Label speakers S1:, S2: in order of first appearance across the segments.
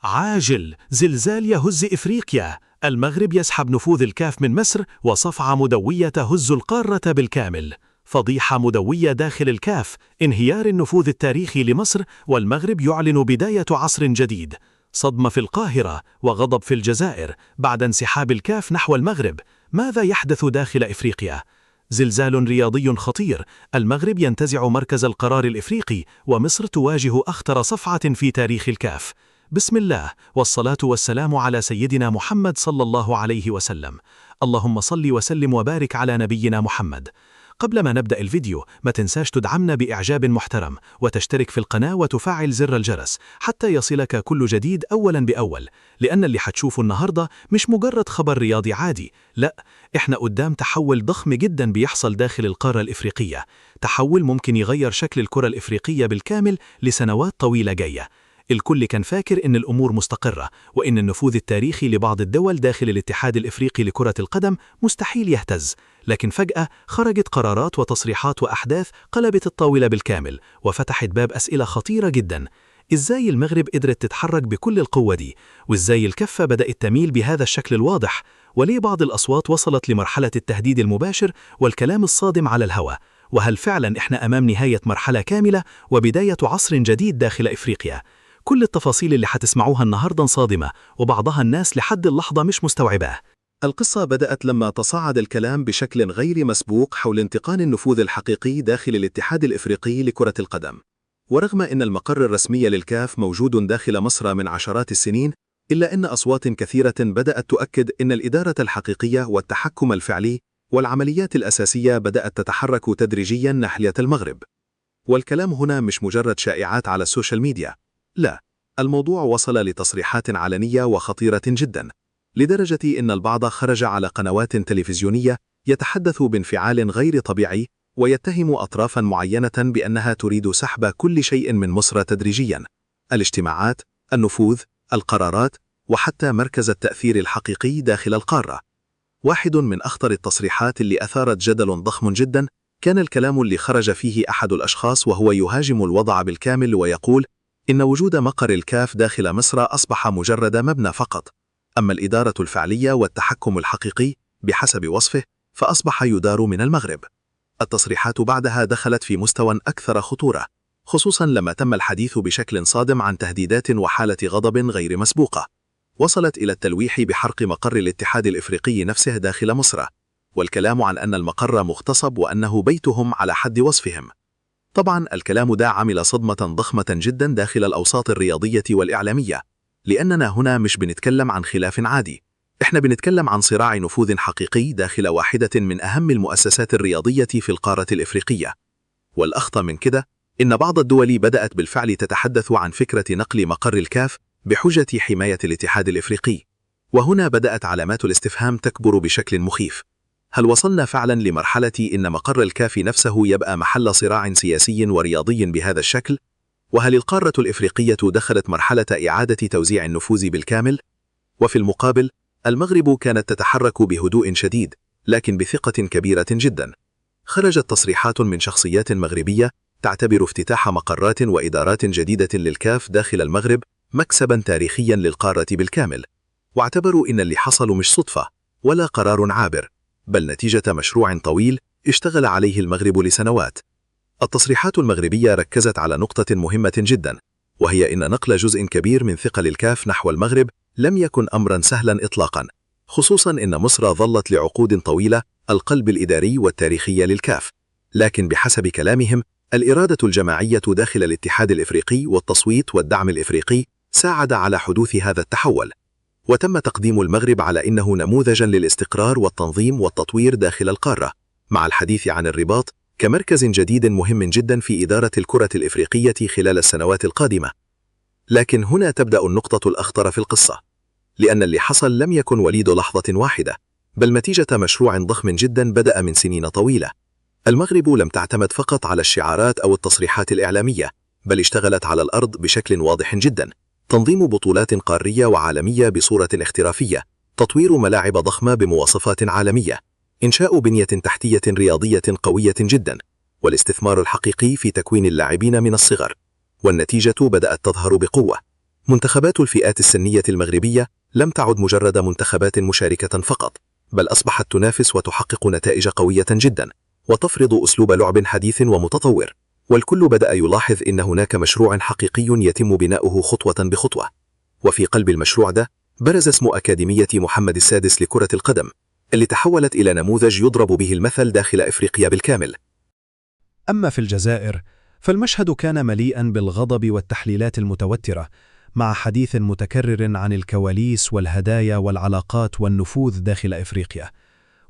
S1: عاجل زلزال يهز إفريقيا. المغرب يسحب نفوذ الكاف من مصر، وصفعة مدوية تهز القارة بالكامل. فضيحة مدوية داخل الكاف، انهيار النفوذ التاريخي لمصر، والمغرب يعلن بداية عصر جديد. صدمة في القاهرة وغضب في الجزائر بعد انسحاب الكاف نحو المغرب. ماذا يحدث داخل إفريقيا؟ زلزال رياضي خطير، المغرب ينتزع مركز القرار الإفريقي، ومصر تواجه أخطر صفعة في تاريخ الكاف. بسم الله والصلاة والسلام على سيدنا محمد صلى الله عليه وسلم. اللهم صل وسلم وبارك على نبينا محمد. قبل ما نبدأ الفيديو ما تنساش تدعمنا بإعجاب محترم، وتشترك في القناة وتفعل زر الجرس حتى يصلك كل جديد أولا بأول، لأن اللي حتشوفه النهاردة مش مجرد خبر رياضي عادي، لا، إحنا قدام تحول ضخم جدا بيحصل داخل القارة الإفريقية، تحول ممكن يغير شكل الكرة الإفريقية بالكامل لسنوات طويلة جاية. الكل كان فاكر إن الأمور مستقرة، وإن النفوذ التاريخي لبعض الدول داخل الاتحاد الإفريقي لكرة القدم مستحيل يهتز، لكن فجأة خرجت قرارات وتصريحات وأحداث قلبت الطاولة بالكامل، وفتحت باب أسئلة خطيرة جدا. إزاي المغرب قدرت تتحرك بكل القوة دي؟ وإزاي الكفة بدأت تميل بهذا الشكل الواضح؟ وليه بعض الأصوات وصلت لمرحلة التهديد المباشر والكلام الصادم على الهواء؟ وهل فعلا إحنا أمام نهاية مرحلة كاملة وبداية عصر جديد داخل إفريقيا؟ كل التفاصيل اللي حتسمعوها النهاردة صادمة، وبعضها الناس لحد اللحظة مش مستوعباه.
S2: القصة بدأت لما تصاعد الكلام بشكل غير مسبوق حول انتقال النفوذ الحقيقي داخل الاتحاد الإفريقي لكرة القدم. ورغم أن المقر الرسمي للكاف موجود داخل مصر من عشرات السنين، إلا أن أصوات كثيرة بدأت تؤكد أن الإدارة الحقيقية والتحكم الفعلي والعمليات الأساسية بدأت تتحرك تدريجيا ناحية المغرب. والكلام هنا مش مجرد شائعات على السوشيال ميديا، لا، الموضوع وصل لتصريحات علنية وخطيرة جدا، لدرجة أن البعض خرج على قنوات تلفزيونية يتحدث بانفعال غير طبيعي ويتهم أطرافا معينة بأنها تريد سحب كل شيء من مصر تدريجيا: الاجتماعات، النفوذ، القرارات، وحتى مركز التأثير الحقيقي داخل القارة. واحد من أخطر التصريحات اللي أثارت جدل ضخم جدا كان الكلام اللي خرج فيه أحد الأشخاص وهو يهاجم الوضع بالكامل ويقول إن وجود مقر الكاف داخل مصر أصبح مجرد مبنى فقط، أما الإدارة الفعلية والتحكم الحقيقي بحسب وصفه فأصبح يدار من المغرب. التصريحات بعدها دخلت في مستوى أكثر خطورة، خصوصا لما تم الحديث بشكل صادم عن تهديدات وحالة غضب غير مسبوقة وصلت إلى التلويح بحرق مقر الاتحاد الإفريقي نفسه داخل مصر، والكلام عن أن المقر مغتصب وأنه بيتهم على حد وصفهم. طبعا الكلام ده عمل صدمة ضخمة جدا داخل الأوساط الرياضية والإعلامية، لأننا هنا مش بنتكلم عن خلاف عادي، إحنا بنتكلم عن صراع نفوذ حقيقي داخل واحدة من أهم المؤسسات الرياضية في القارة الإفريقية. والأخطر من كده إن بعض الدول بدأت بالفعل تتحدث عن فكرة نقل مقر الكاف بحجة حماية الاتحاد الإفريقي، وهنا بدأت علامات الاستفهام تكبر بشكل مخيف. هل وصلنا فعلا لمرحلة إن مقر الكاف نفسه يبقى محل صراع سياسي ورياضي بهذا الشكل؟ وهل القارة الإفريقية دخلت مرحلة إعادة توزيع النفوذ بالكامل؟ وفي المقابل، المغرب كانت تتحرك بهدوء شديد لكن بثقة كبيرة جدا. خرجت تصريحات من شخصيات مغربية تعتبر افتتاح مقرات وإدارات جديدة للكاف داخل المغرب مكسبا تاريخيا للقارة بالكامل، واعتبروا إن اللي حصل مش صدفة ولا قرار عابر، بل نتيجة مشروع طويل اشتغل عليه المغرب لسنوات. التصريحات المغربية ركزت على نقطة مهمة جدا، وهي إن نقل جزء كبير من ثقل الكاف نحو المغرب لم يكن أمرا سهلا إطلاقا، خصوصا إن مصر ظلت لعقود طويلة القلب الإداري والتاريخي للكاف. لكن بحسب كلامهم الإرادة الجماعية داخل الاتحاد الإفريقي والتصويت والدعم الإفريقي ساعد على حدوث هذا التحول، وتم تقديم المغرب على إنه نموذجا للاستقرار والتنظيم والتطوير داخل القارة، مع الحديث عن الرباط كمركز جديد مهم جدا في إدارة الكرة الإفريقية خلال السنوات القادمة. لكن هنا تبدأ النقطة الأخطر في القصة، لأن اللي حصل لم يكن وليد لحظة واحدة، بل نتيجة مشروع ضخم جدا بدأ من سنين طويلة. المغرب لم تعتمد فقط على الشعارات أو التصريحات الإعلامية، بل اشتغلت على الأرض بشكل واضح جدا: تنظيم بطولات قارية وعالمية بصورة احترافية، تطوير ملاعب ضخمة بمواصفات عالمية، إنشاء بنية تحتية رياضية قوية جدا، والاستثمار الحقيقي في تكوين اللاعبين من الصغر. والنتيجة بدأت تظهر بقوة. منتخبات الفئات السنية المغربية لم تعد مجرد منتخبات مشاركة فقط، بل أصبحت تنافس وتحقق نتائج قوية جدا، وتفرض أسلوب لعب حديث ومتطور، والكل بدأ يلاحظ إن هناك مشروع حقيقي يتم بناؤه خطوة بخطوة. وفي قلب المشروع ده برز اسم أكاديمية محمد السادس لكرة القدم، اللي تحولت إلى نموذج يضرب به المثل داخل إفريقيا بالكامل.
S1: أما في الجزائر فالمشهد كان مليئا بالغضب والتحليلات المتوترة، مع حديث متكرر عن الكواليس والهدايا والعلاقات والنفوذ داخل إفريقيا.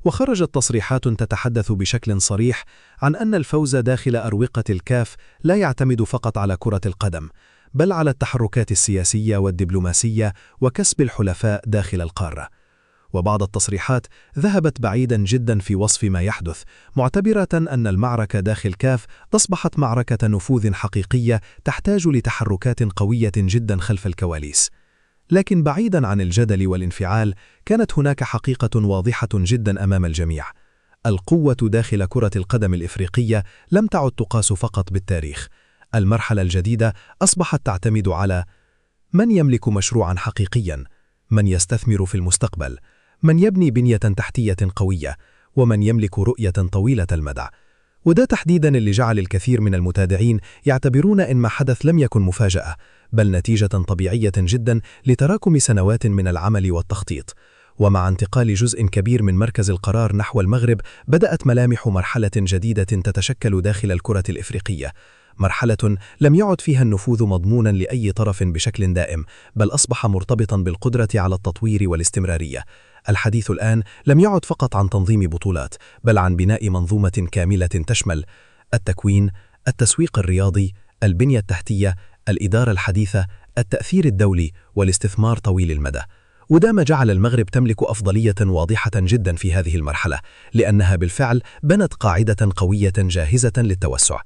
S1: وخرجت تصريحات تتحدث بشكل صريح عن أن الفوز داخل أروقة الكاف لا يعتمد فقط على كرة القدم، بل على التحركات السياسية والدبلوماسية وكسب الحلفاء داخل القارة. وبعض التصريحات ذهبت بعيدا جدا في وصف ما يحدث، معتبرة أن المعركة داخل كاف أصبحت معركة نفوذ حقيقية تحتاج لتحركات قوية جدا خلف الكواليس. لكن بعيدا عن الجدل والانفعال، كانت هناك حقيقة واضحة جدا أمام الجميع. القوة داخل كرة القدم الإفريقية لم تعد تقاس فقط بالتاريخ. المرحلة الجديدة أصبحت تعتمد على من يملك مشروعا حقيقيا، من يستثمر في المستقبل، من يبني بنية تحتية قوية، ومن يملك رؤية طويلة المدى. وده تحديدا اللي جعل الكثير من المتابعين يعتبرون إن ما حدث لم يكن مفاجأة، بل نتيجة طبيعية جدا لتراكم سنوات من العمل والتخطيط. ومع انتقال جزء كبير من مركز القرار نحو المغرب، بدأت ملامح مرحلة جديدة تتشكل داخل الكرة الإفريقية، مرحلة لم يعد فيها النفوذ مضمونا لأي طرف بشكل دائم، بل أصبح مرتبطا بالقدرة على التطوير والاستمرارية. الحديث الآن لم يعد فقط عن تنظيم بطولات، بل عن بناء منظومة كاملة تشمل التكوين، التسويق الرياضي، البنية التحتية، الإدارة الحديثة، التأثير الدولي، والاستثمار طويل المدى. وده ما جعل المغرب تملك أفضلية واضحة جدا في هذه المرحلة، لأنها بالفعل بنت قاعدة قوية جاهزة للتوسع.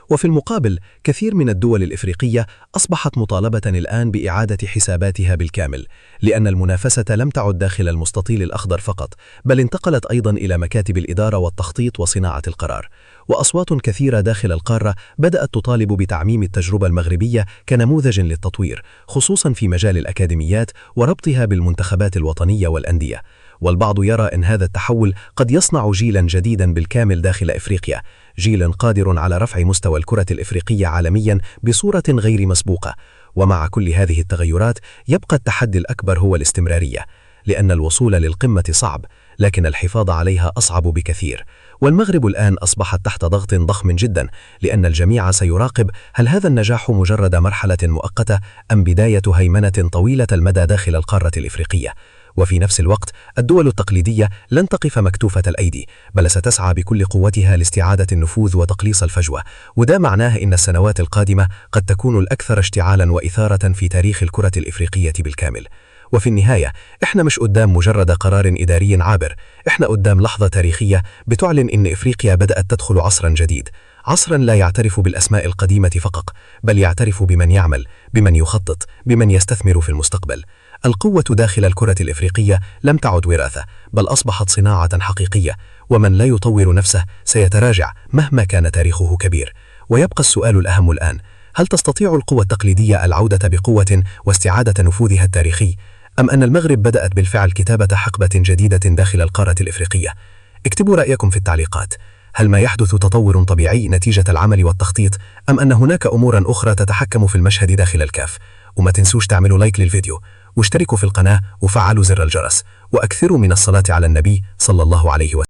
S1: وفي المقابل، كثير من الدول الإفريقية أصبحت مطالبة الآن بإعادة حساباتها بالكامل، لأن المنافسة لم تعد داخل المستطيل الأخضر فقط، بل انتقلت أيضا إلى مكاتب الإدارة والتخطيط وصناعة القرار. وأصوات كثيرة داخل القارة بدأت تطالب بتعميم التجربة المغربية كنموذج للتطوير، خصوصا في مجال الأكاديميات وربطها بالمنتخبات الوطنية والأندية. والبعض يرى أن هذا التحول قد يصنع جيلا جديدا بالكامل داخل إفريقيا، جيل قادر على رفع مستوى الكرة الإفريقية عالميا بصورة غير مسبوقة. ومع كل هذه التغيرات يبقى التحدي الأكبر هو الاستمرارية، لأن الوصول للقمة صعب، لكن الحفاظ عليها أصعب بكثير. والمغرب الآن أصبحت تحت ضغط ضخم جدا، لأن الجميع سيراقب هل هذا النجاح مجرد مرحلة مؤقتة أم بداية هيمنة طويلة المدى داخل القارة الإفريقية. وفي نفس الوقت الدول التقليدية لن تقف مكتوفة الأيدي، بل ستسعى بكل قوتها لاستعادة النفوذ وتقليص الفجوة. وده معناه إن السنوات القادمة قد تكون الأكثر اشتعالا وإثارة في تاريخ الكرة الإفريقية بالكامل. وفي النهاية إحنا مش قدام مجرد قرار إداري عابر، إحنا قدام لحظة تاريخية بتعلن إن إفريقيا بدأت تدخل عصرا جديد، عصرا لا يعترف بالأسماء القديمة فقط، بل يعترف بمن يعمل، بمن يخطط، بمن يستثمر في المستقبل. القوة داخل الكرة الإفريقية لم تعد وراثة، بل أصبحت صناعة حقيقية، ومن لا يطور نفسه سيتراجع مهما كان تاريخه كبير. ويبقى السؤال الأهم الآن: هل تستطيع القوى التقليدية العودة بقوة واستعادة نفوذها التاريخي؟ أم أن المغرب بدأت بالفعل كتابة حقبة جديدة داخل القارة الإفريقية؟ اكتبوا رأيكم في التعليقات. هل ما يحدث تطور طبيعي نتيجة العمل والتخطيط، أم أن هناك أمورا أخرى تتحكم في المشهد داخل الكاف؟ وما تنسوش تعملوا لايك للفيديو، واشتركوا في القناة وفعلوا زر الجرس، وأكثروا من الصلاة على النبي صلى الله عليه وسلم.